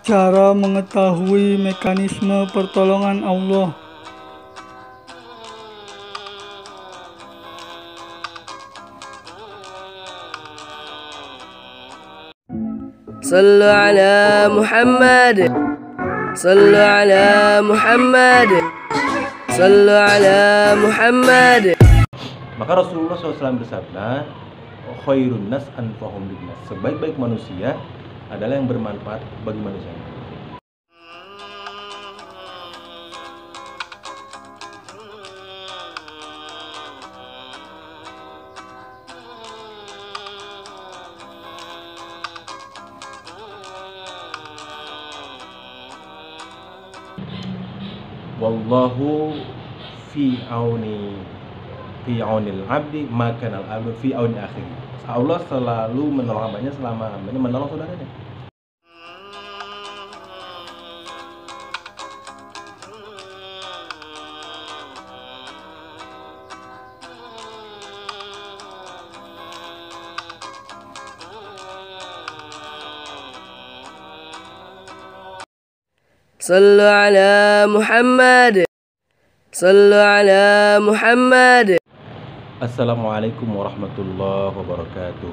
Cara mengetahui mekanisme pertolongan Allah. Sallu ala Muhammad. Sallu ala Muhammad. Sallu ala Muhammad. Maka Rasulullah SAW bersabda, khairun nas anfa'uhum linnas. Sebaik-baik manusia adalah yang bermanfaat bagi manusia. Wallahu fi aunil abdi maka al abdu fi auni akhiri. Allah selalu menolong hambanya selama hambanya menolong saudaranya. Sallu ala Muhammad. Sallu ala Muhammad. Assalamualaikum warahmatullahi wabarakatuh.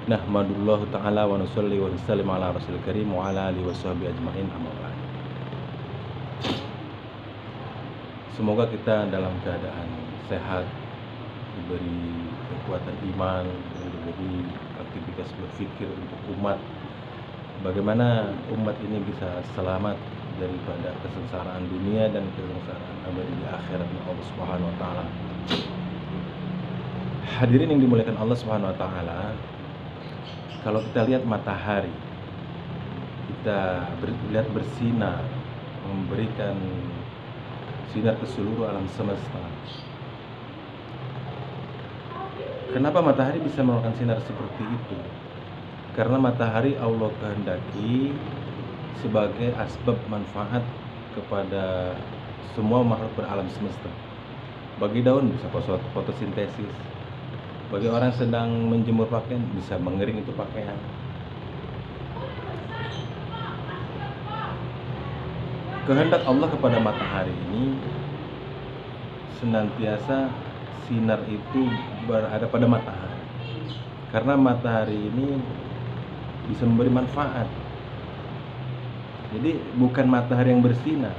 Nahmadullah ta'ala wa nusalli wa nusallim ala rasul karim wa ala alihi washabihi ajma'in, amma ba'd. Semoga kita dalam keadaan sehat, diberi kekuatan iman, dan diberi aktivitas berpikir untuk umat. Bagaimana umat ini bisa selamat daripada kesengsaraan dunia dan kesengsaraan abadi di akhirat Allah Subhanahu wa taala. Hadirin yang dimuliakan Allah Subhanahu wa taala, kalau kita lihat matahari, kita lihat bersinar, memberikan sinar ke seluruh alam semesta. Kenapa matahari bisa memberikan sinar seperti itu? Karena matahari Allah kehendaki sebagai asbab manfaat kepada semua makhluk beralam semesta. Bagi daun bisa fotosintesis. Bagi orang sedang menjemur pakaian bisa mengering itu pakaian. Kehendak Allah kepada matahari ini senantiasa sinar itu berada pada matahari. Karena matahari ini bisa memberi manfaat. Jadi bukan matahari yang bersinar,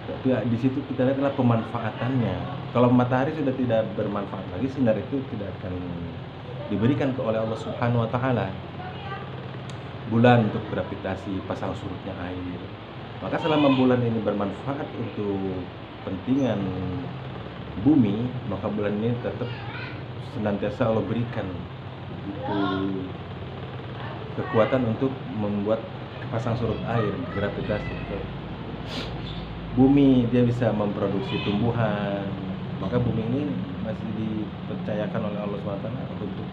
tapi di situ kita lihat adalah pemanfaatannya. Kalau matahari sudah tidak bermanfaat lagi, sinar itu tidak akan diberikan oleh Allah Subhanahu wa taala. Bulan untuk gravitasi, pasang surutnya air. Maka selama bulan ini bermanfaat untuk kepentingan bumi, maka bulan ini tetap senantiasa Allah berikan itu kekuatan untuk membuat pasang surut air, gravitasi. Bumi dia bisa memproduksi tumbuhan, maka bumi ini masih dipercayakan oleh Allah SWT untuk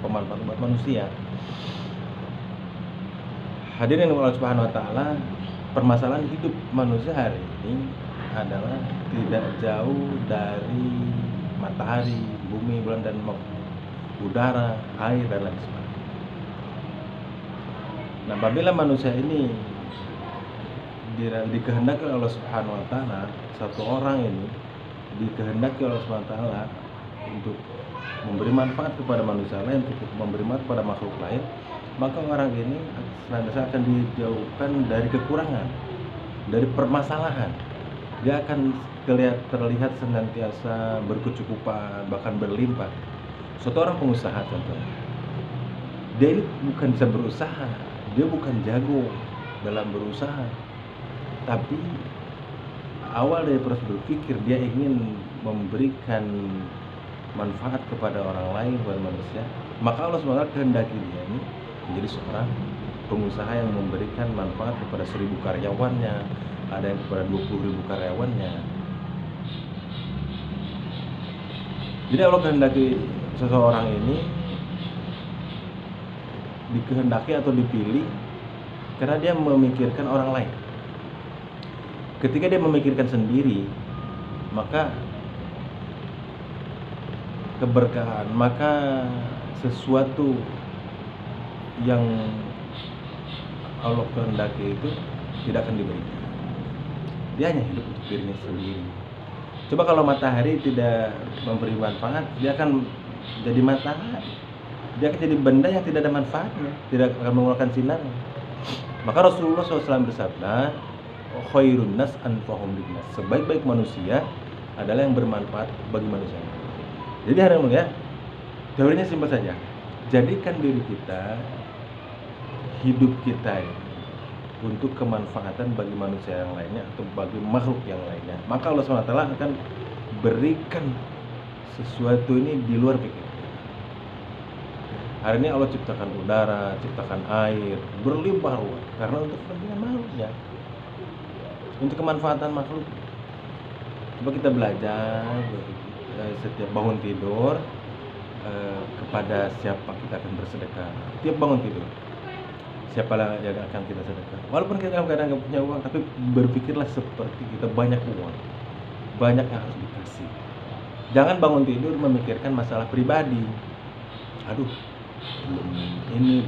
pemanfaatan buat manusia. Hadirin Allah Subhanahu wa taala, permasalahan hidup manusia hari ini adalah tidak jauh dari matahari, bumi, bulan, dan udara, air, dan lain sebagainya. Nah, apabila manusia ini dikehendaki oleh Allah Subhanahu wa taala, satu orang ini dikehendaki oleh Allah Subhanahu wa taala untuk memberi manfaat kepada manusia lain, untuk memberi manfaat kepada makhluk lain, maka orang ini senantiasa akan dijauhkan dari kekurangan, dari permasalahan. Dia akan terlihat senantiasa berkecukupan, bahkan berlimpah. Suatu orang pengusaha contohnya, dia ini bukan bisa berusaha, dia bukan jago dalam berusaha, tapi awal dari proses berpikir dia ingin memberikan manfaat kepada orang lain, kepada manusia. Maka Allah SWT kehendaki dia ini menjadi seorang pengusaha yang memberikan manfaat kepada 1000 karyawannya, ada yang kepada 20.000 karyawannya. Jadi Allah kehendaki seseorang ini dikehendaki atau dipilih karena dia memikirkan orang lain. Ketika dia memikirkan sendiri, maka keberkahan, maka sesuatu yang Allah kehendaki itu tidak akan diberikan. Dia hanya hidup untuk dirinya sendiri. Coba kalau matahari tidak memberi manfaat, dia akan jadi matahari. Dia akan jadi benda yang tidak ada manfaatnya, tidak akan mengeluarkan sinarnya. Maka Rasulullah SAW bersabda, khairun nas anfa'uhum linnas. Sebaik-baik manusia adalah yang bermanfaat bagi manusia. Jadi hari ini ya, teorinya simpel saja. Jadikan diri kita, hidup kita ya, untuk kemanfaatan bagi manusia yang lainnya atau bagi makhluk yang lainnya. Maka Allah SWT akan berikan sesuatu ini di luar pikiran. Hari ini Allah ciptakan udara, ciptakan air, berlimpah ruah karena untuk kepentingan makhluknya, untuk kemanfaatan makhluk. Coba kita belajar setiap bangun tidur kepada siapa kita akan bersedekah. Tiap bangun tidur, siapa yang akan kita sedekah. Walaupun kita kadang nggak punya uang, tapi berpikirlah seperti kita banyak uang, banyak yang harus dikasih. Jangan bangun tidur memikirkan masalah pribadi. Aduh, belum ini.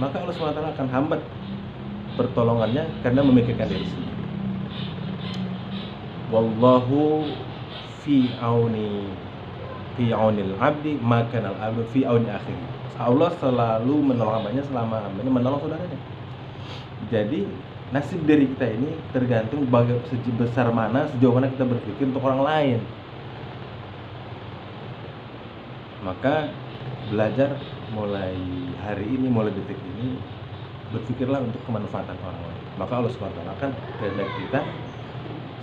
Maka Allah SWT akan hambat pertolongannya karena memikirkan diri sendiri. Wallahu fi aunil abdi maka al abdu fi auni akhiri. Allah selalu menolong hambanya selama hambanya menolong saudaranya. Jadi nasib diri kita ini tergantung sebesar mana, sejauh mana kita berpikir untuk orang lain. Maka belajar mulai hari ini, mulai detik ini, berpikirlah untuk kemanfaatan orang lain. Maka Allah SWT akan kehendak kita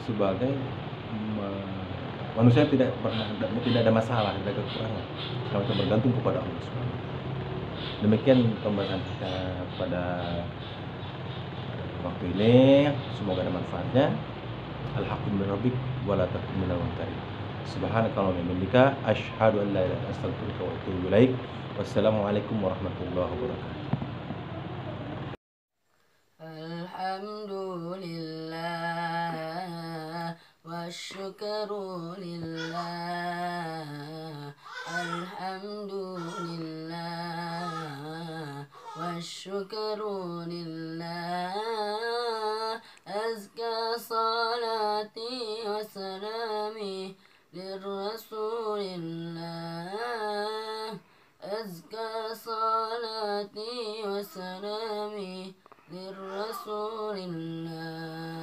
sebagai manusia tidak ada masalah, tidak ada kekurangan kalau kita bergantung kepada Allah SWT. Demikian pembahasan kita pada waktu ini, semoga ada manfaatnya. Alhamdulillah rabbik wala takun minal mumtarin. Subhanakallahumma wa bihamdika asyhadu an la ilaha illa anta astaghfiruka wa atubu ilaik. Wassalamualaikum warahmatullahi wabarakatuh. Alhamdulillah wasyukru lillah. Alhamdulillah wasyukru lillah. Azka salati wa salami lirrasulillah. Azka salati wa salami lirrasulillah.